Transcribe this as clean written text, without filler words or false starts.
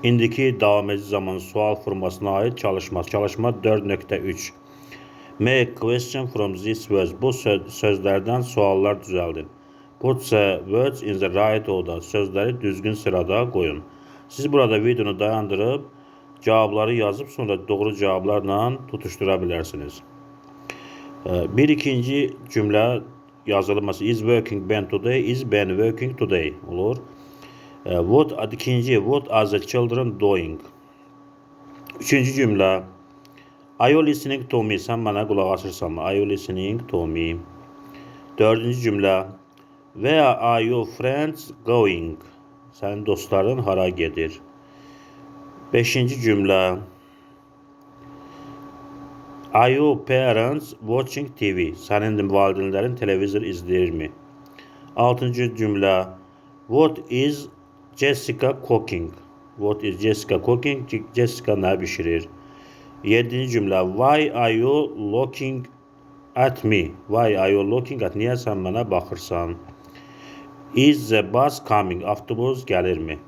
İndiki davam edici zaman sual formasına ait çalışma. Çalışma 4.3. Make question from these words. Bu sözlerden suallar düzəldin. Put the words in the right order. Sözleri düzgün sırada koyun. Siz burada videonu dayandırıp cevapları yazıp sonra doğru cevaplarla tutuşturabilirsiniz. Bir ikinci cümle yazılması is working Ben today, is Ben working today olur. What are the children doing? Üçüncü cümle are you listening to me? Sen bana kulak asırsan mı? Are you listening to me? Dördüncü cümle where are your friends going? Senin dostların hara gedir? Beşinci cümle are your parents watching TV? Senin valideynlerin televizyon izleyir mi? Altıncı cümle what is Jessica cooking? What is Jessica cooking? Jessica ne pişirir? Yedinci cümle why are you looking at me? Why are you looking at? Niye sen bana bakırsan? Is the bus coming? Avtobus gelir mi?